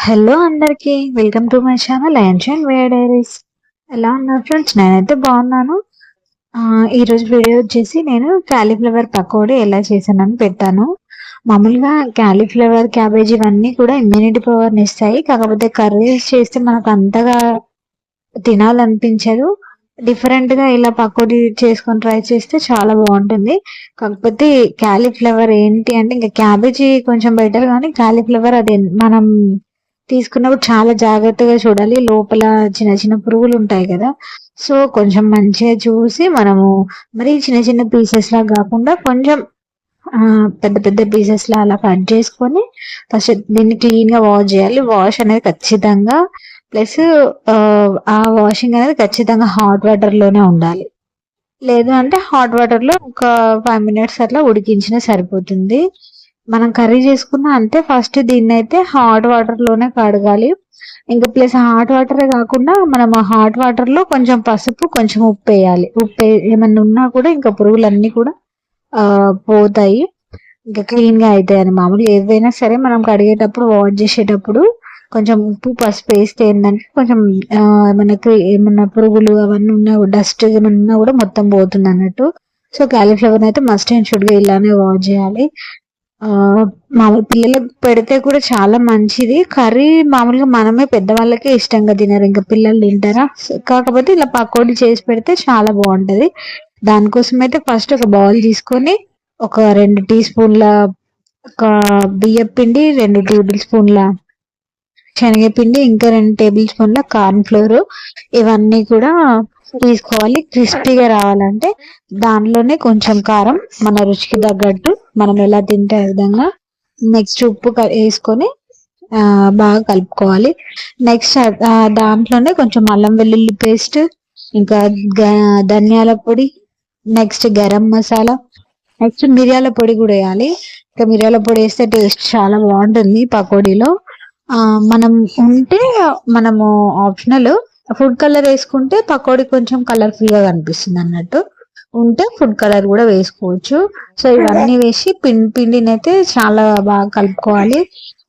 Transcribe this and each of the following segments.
Hello అందరికి welcome to my channel యాన్షన్ వేర్ డైరీస్. ఎలా ఉన్నారు ఫ్రెండ్స్? నేనైతే బాగున్నాను. ఈరోజు వీడియో వచ్చేసి నేను కాలీఫ్లవర్ పకోడీ ఎలా చేశానని పెట్టాను. మామూలుగా కాలీఫ్లవర్, క్యాబేజీ ఇవన్నీ కూడా ఇమ్యూనిటీ పవర్ని ఇస్తాయి. కాకపోతే కర్రీస్ చేస్తే మనకు అంతగా తినాలనిపించదు. డిఫరెంట్ గా ఇలా పకోడీ చేసుకొని ట్రై చేస్తే చాలా బాగుంటుంది. కాకపోతే కాలీఫ్లవర్ ఏంటి అంటే, ఇంకా క్యాబేజీ కొంచెం బెటర్ కానీ కాలీఫ్లవర్ అది మనం తీసుకున్నప్పుడు చాలా జాగ్రత్తగా చూడాలి. లోపల చిన్న చిన్న పురుగులు ఉంటాయి కదా, సో కొంచెం మంచిగా చూసి మనము మరి చిన్న చిన్న పీసెస్ లా కాకుండా కొంచెం పెద్ద పెద్ద పీసెస్ లా అలా కట్ చేసుకొని ఫస్ట్ దీన్ని క్లీన్ గా వాష్ చేయాలి. వాష్ అనేది ఖచ్చితంగా, ప్లస్ ఆ వాషింగ్ అనేది ఖచ్చితంగా హాట్ వాటర్ లోనే ఉండాలి. లేదు అంటే హాట్ వాటర్ లో ఒక 5 minutes అట్లా ఉడికించినా సరిపోతుంది. మనం కర్రీ చేసుకున్నా అంతే. ఫస్ట్ దీన్ని అయితే హాట్ వాటర్ లోనే కడగాలి. ఇంకా ప్లస్ హాట్ వాటర్ కాకుండా మనం ఆ హాట్ వాటర్ లో కొంచెం పసుపు, కొంచెం ఉప్పు వేయాలి. ఉప్పు ఏమన్నా ఉన్నా కూడా ఇంకా పురుగులన్నీ కూడా పోతాయి, ఇంకా క్లీన్ గా అవుతాయి అని. మామూలుగా ఏదైనా సరే మనం కడిగేటప్పుడు, వాష్ చేసేటప్పుడు కొంచెం ఉప్పు, పసుపు వేస్తే ఏంటంటే కొంచెం మనకి ఏమన్నా పురుగులు అవన్నీ ఉన్నా, డస్ట్ ఏమన్నా ఉన్నా కూడా మొత్తం పోతుంది అన్నట్టు. సో కాలీఫ్లవర్ అయితే మస్ట్ అండ్ షుడ్ గా ఇలానే వాష్ చేయాలి. మామూలు పిల్లలకు పెడితే కూడా చాలా మంచిది. కర్రీ మామూలుగా మనమే పెద్దవాళ్ళకే ఇష్టంగా తినరు, ఇంకా పిల్లలు తింటారా? కాకపోతే ఇలా పకోడీ చేసి పెడితే చాలా బాగుంటది. దానికోసం అయితే ఫస్ట్ ఒక బౌల్ తీసుకొని ఒక 2 టీ స్పూన్ల ఒక బియ్యం పిండి, 2 టేబుల్ స్పూన్ల శనగపిండి, ఇంకా 2 టేబుల్ స్పూన్ల కార్న్ ఫ్లోర్, ఇవన్నీ కూడా తీసుకోవాలి. క్రిస్పీగా రావాలంటే దానిలోనే కొంచెం కారం, మన రుచికి తగ్గట్టు మనం ఎలా తింటే ఆ విధంగా, నెక్స్ట్ ఉప్పు వేసుకొని బాగా కలుపుకోవాలి. నెక్స్ట్ దాంట్లోనే కొంచెం అల్లం వెల్లుల్లి పేస్ట్, ఇంకా ధనియాల పొడి, నెక్స్ట్ గరం మసాలా, నెక్స్ట్ మిరియాల పొడి కూడా వేయాలి. ఇంకా మిరియాల పొడి వేస్తే టేస్ట్ చాలా బాగుంటుంది పకోడీలో. మనం ఉంటే మనము ఆప్షనల్ ఫుడ్ కలర్ వేసుకుంటే పకోడీ కొంచెం కలర్ఫుల్ గా కనిపిస్తుంది అన్నట్టు. ఉంటే ఫుడ్ కలర్ కూడా వేసుకోవచ్చు. సో ఇవన్నీ వేసి పిండిని అయితే చాలా బాగా కలుపుకోవాలి.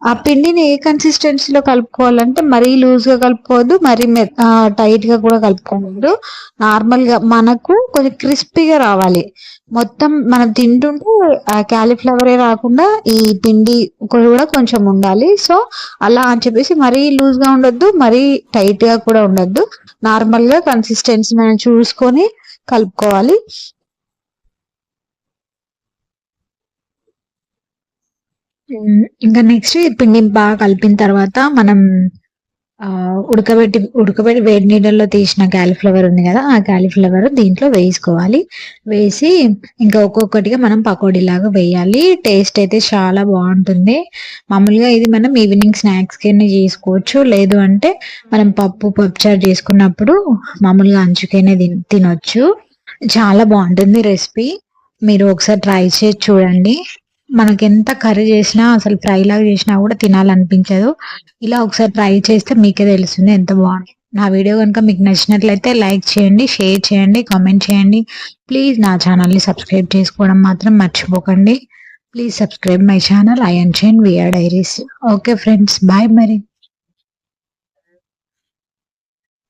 ఆ పిండిని ఏ కన్సిస్టెన్సీలో కలుపుకోవాలంటే మరీ లూజ్ గా కలుపుకోవద్దు, మరీ టైట్ గా కూడా కలుపుకోవద్దు. నార్మల్ గా మనకు కొంచెం క్రిస్పీగా రావాలి. మొత్తం మనం తింటుంటే క్యాలీఫ్లవరే రాకుండా ఈ పిండి కూడా కొంచెం ఉండాలి. సో అలా అని చెప్పేసి మరీ లూజ్ గా ఉండొద్దు, మరీ టైట్ గా కూడా ఉండొద్దు. నార్మల్ గా కన్సిస్టెన్సీ మనం చూసుకొని కలుపుకోవాలి. ఇంకా నెక్స్ట్ పిండి బాగా కలిపిన తర్వాత మనం ఉడకబెట్టి వేడి నీళ్ళల్లో తీసిన కాలీఫ్లవర్ ఉంది కదా, ఆ కాలీఫ్లవర్ దీంట్లో వేసుకోవాలి. వేసి ఇంకా ఒక్కొక్కటిగా మనం పకోడీ లాగా వేయాలి. టేస్ట్ అయితే చాలా బాగుంటుంది. మామూలుగా ఇది మనం ఈవినింగ్ స్నాక్స్ కింద చేసుకోవచ్చు, లేదు అంటే మనం పప్పుచారు చేసుకున్నప్పుడు మామూలుగా అంచుకైనా తినొచ్చు. చాలా బాగుంటుంది రెసిపీ. మీరు ఒకసారి ట్రై చేసి చూడండి. మనకి ఎంత కర్రీ చేసినా, అసలు ఫ్రై లాగా చేసినా కూడా తినాలనిపించదు. ఇలా ఒకసారి ట్రై చేస్తే మీకే తెలుస్తుంది ఎంత బాగుంది. నా వీడియో కనుక మీకు నచ్చినట్లయితే లైక్ చేయండి, షేర్ చేయండి, కామెంట్ చేయండి. ప్లీజ్ నా ఛానల్ని సబ్స్క్రైబ్ చేసుకోవడం మాత్రం మర్చిపోకండి. ప్లీజ్ సబ్స్క్రైబ్ మై ఛానల్ యాన్షన్ వేర్ డైరీస్. ఓకే ఫ్రెండ్స్, బాయ్ మరి.